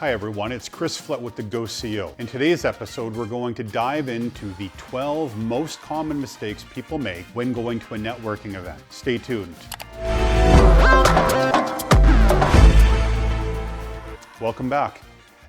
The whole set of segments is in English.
Hi everyone, it's Chris Flett with the Go CEO. In today's episode, we're going to dive into the 12 most common mistakes people make when going to a networking event. Stay tuned. Welcome back.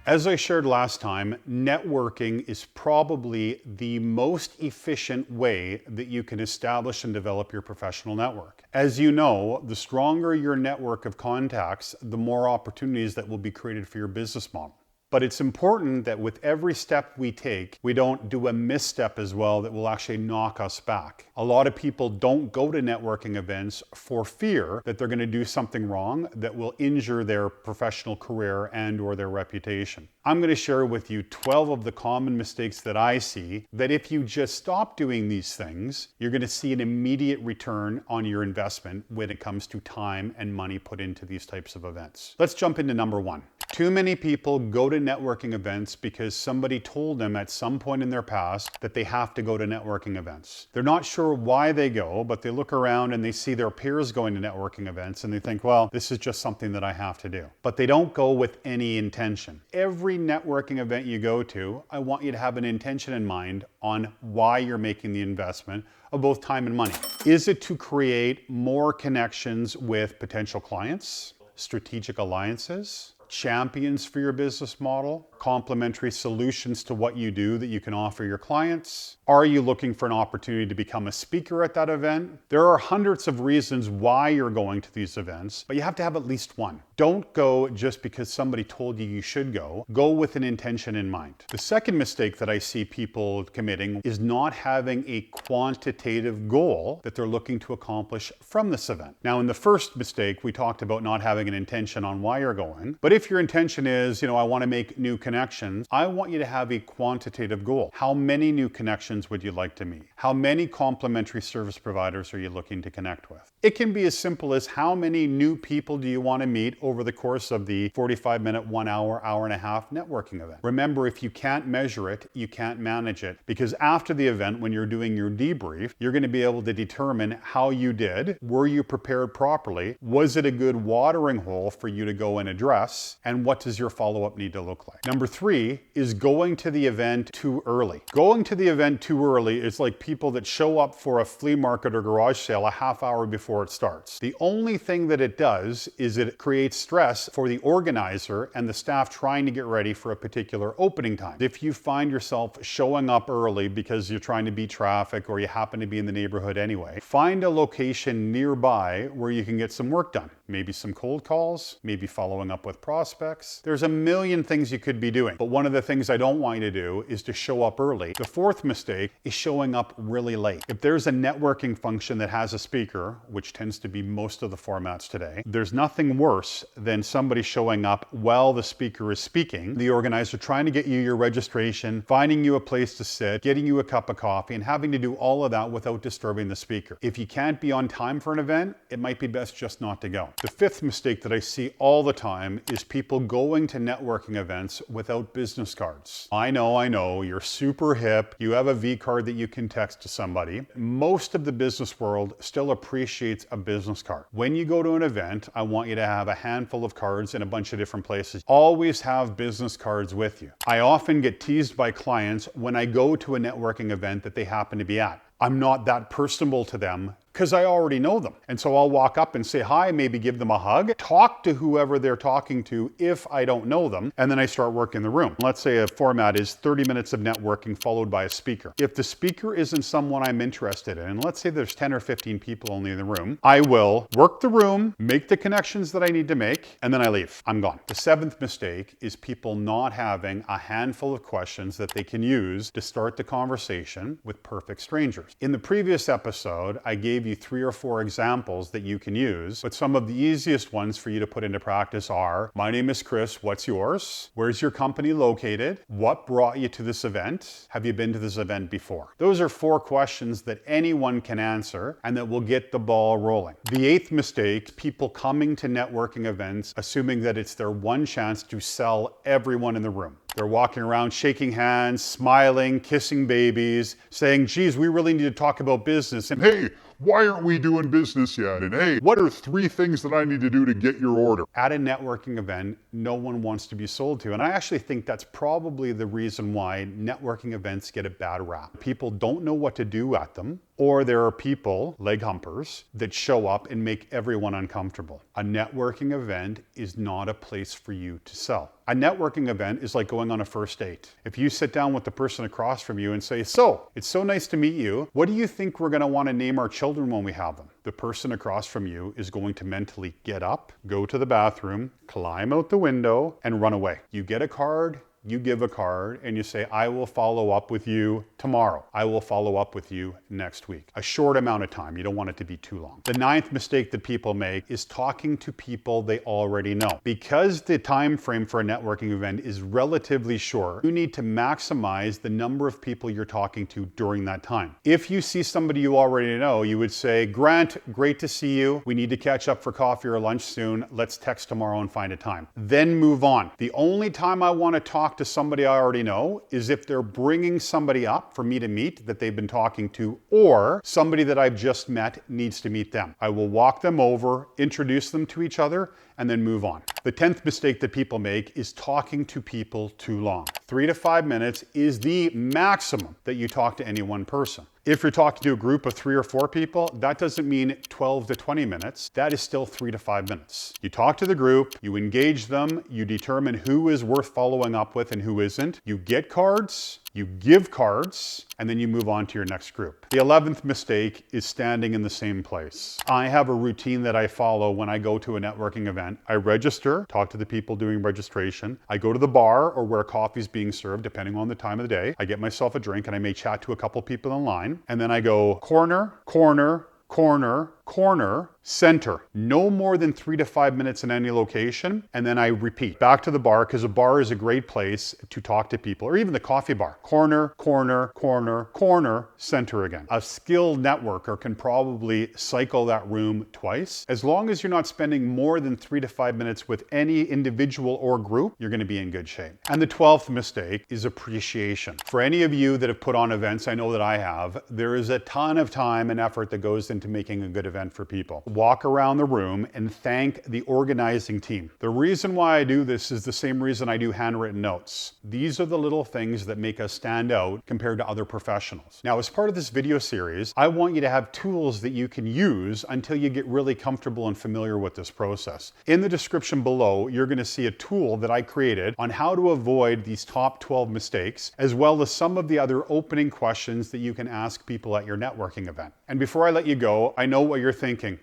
As I shared last time, networking is probably the most efficient way that you can establish and develop your professional network. As you know, the stronger your network of contacts, the more opportunities that will be created for your business model. But it's important that with every step we take, we don't do a misstep as well that will actually knock us back. A lot of people don't go to networking events for fear that they're going to do something wrong that will injure their professional career and or their reputation. I'm going to share with you 12 of the common mistakes that I see that if you just stop doing these things, you're going to see an immediate return on your investment when it comes to time and money put into these types of events. Let's jump into number one. Too many people go to networking events because somebody told them at some point in their past that they have to go to networking events. They're not sure why they go, but they look around and they see their peers going to networking events and they think, well, this is just something that I have to do. But they don't go with any intention. Every networking event you go to, I want you to have an intention in mind on why you're making the investment of both time and money. Is it to create more connections with potential clients, strategic alliances, champions for your business model, complementary solutions to what you do that you can offer your clients? Are you looking for an opportunity to become a speaker at that event? There are hundreds of reasons why you're going to these events, but you have to have at least one. Don't go just because somebody told you you should go. Go with an intention in mind. The second mistake that I see people committing is not having a quantitative goal that they're looking to accomplish from this event. Now, in the first mistake, we talked about not having an intention on why you're going. But if your intention is, I want to make new connections, I want you to have a quantitative goal. How many new connections would you like to meet? How many complementary service providers are you looking to connect with? It can be as simple as how many new people do you want to meet over the course of the 45-minute, 1 hour, hour and a half networking event. Remember, if you can't measure it, you can't manage it, because after the event, when you're doing your debrief, you're going to be able to determine how you did. Were you prepared properly? Was it a good watering hole for you to go and address? And what does your follow-up need to look like? Number 3 is going to the event too early. Going to the event too early is like people that show up for a flea market or garage sale a half hour before it starts. The only thing that it does is it creates stress for the organizer and the staff trying to get ready for a particular opening time. If you find yourself showing up early because you're trying to beat traffic or you happen to be in the neighborhood anyway, find a location nearby where you can get some work done. Maybe some cold calls, maybe following up with prospects. There's a million things you could be doing, but one of the things I don't want you to do is to show up early. The fourth mistake is showing up really late. If there's a networking function that has a speaker, which tends to be most of the formats today, there's nothing worse than somebody showing up while the speaker is speaking, the organizer trying to get you your registration, finding you a place to sit, getting you a cup of coffee, and having to do all of that without disturbing the speaker. If you can't be on time for an event, it might be best just not to go. The fifth mistake that I see all the time is people going to networking events without business cards. I know, you're super hip, you have a V card that you can text to somebody. Most of the business world still appreciates a business card. When you go to an event, I want you to have a handful of cards in a bunch of different places. Always have business cards with you. I often get teased by clients when I go to a networking event that they happen to be at. I'm not that personable to them because I already know them. And so I'll walk up and say hi, maybe give them a hug, talk to whoever they're talking to if I don't know them, and then I start working the room. Let's say a format is 30 minutes of networking followed by a speaker. If the speaker isn't someone I'm interested in, and let's say there's 10 or 15 people only in the room, I will work the room, make the connections that I need to make, and then I leave. I'm gone. The seventh mistake is people not having a handful of questions that they can use to start the conversation with perfect strangers. In the previous episode, I gave you 3 or 4 examples that you can use, but some of the easiest ones for you to put into practice are, my name is Chris, what's yours? Where's your company located? What brought you to this event? Have you been to this event before? Those are 4 questions that anyone can answer and that will get the ball rolling. The 8th mistake, people coming to networking events assuming that it's their one chance to sell everyone in the room. They're walking around shaking hands, smiling, kissing babies, saying, geez, we really need to talk about business. And hey, Why aren't we doing business yet? And hey, what are 3 things that I need to do to get your order? At a networking event, no one wants to be sold to. And I actually think that's probably the reason why networking events get a bad rap. People don't know what to do at them, or there are people, leg humpers, that show up and make everyone uncomfortable. A networking event is not a place for you to sell. A networking event is like going on a first date. If you sit down with the person across from you and say, "So, it's so nice to meet you. What do you think we're gonna wanna name our children when we have them?" The person across from you is going to mentally get up, go to the bathroom, climb out the window, and run away. You get a card, you give a card, and you say, "I will follow up with you tomorrow. I will follow up with you next week." A short amount of time. You don't want it to be too long. The 9th mistake that people make is talking to people they already know. Because the time frame for a networking event is relatively short, you need to maximize the number of people you're talking to during that time. If you see somebody you already know, you would say, "Grant, great to see you. We need to catch up for coffee or lunch soon. Let's text tomorrow and find a time." Then move on. The only time I want to talk to somebody I already know is if they're bringing somebody up for me to meet that they've been talking to, or somebody that I've just met needs to meet them. I will walk them over, introduce them to each other, and then move on. The 10th mistake that people make is talking to people too long. 3 to 5 minutes is the maximum that you talk to any one person. If you're talking to a group of 3 or 4 people, that doesn't mean 12 to 20 minutes. That is still 3 to 5 minutes. You talk to the group, you engage them, you determine who is worth following up with and who isn't. You get cards, you give cards, and then you move on to your next group. The 11th mistake is standing in the same place. I have a routine that I follow when I go to a networking event. I register, talk to the people doing registration. I go to the bar or where coffee is being served, depending on the time of the day. I get myself a drink and I may chat to a couple people in line. And then I go corner, corner, corner, corner, center. No more than 3 to 5 minutes in any location. And then I repeat back to the bar, because a bar is a great place to talk to people, or even the coffee bar. Corner, corner, corner, corner, center again. A skilled networker can probably cycle that room twice. As long as you're not spending more than 3 to 5 minutes with any individual or group, you're going to be in good shape. And the 12th mistake is appreciation. For any of you that have put on events, I know that I have, there is a ton of time and effort that goes into making a good event for people. Walk around the room and thank the organizing team. The reason why I do this is the same reason I do handwritten notes. These are the little things that make us stand out compared to other professionals. Now, as part of this video series, I want you to have tools that you can use until you get really comfortable and familiar with this process. In the description below, you're going to see a tool that I created on how to avoid these top 12 mistakes, as well as some of the other opening questions that you can ask people at your networking event. And before I let you go, I know what you're thinking.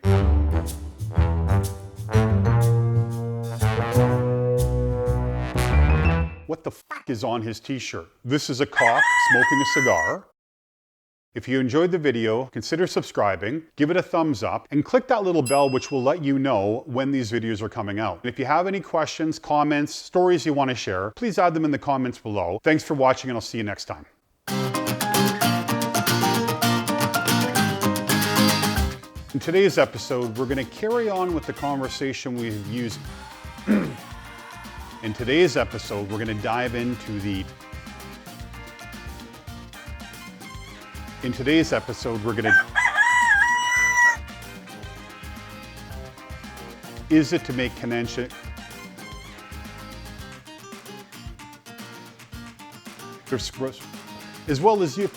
What the fuck is on his t-shirt? This is a cop smoking a cigar. If you enjoyed the video, consider subscribing, give it a thumbs up, and click that little bell which will let you know when these videos are coming out. And if you have any questions, comments, stories you want to share, please add them in the comments below. Thanks for watching, and I'll see you next time. In today's episode, we're going to carry on with the conversation we've used. In today's episode, we're going to dive into the... In today's episode, we're going to... Is it to make connection... There's... As well as you...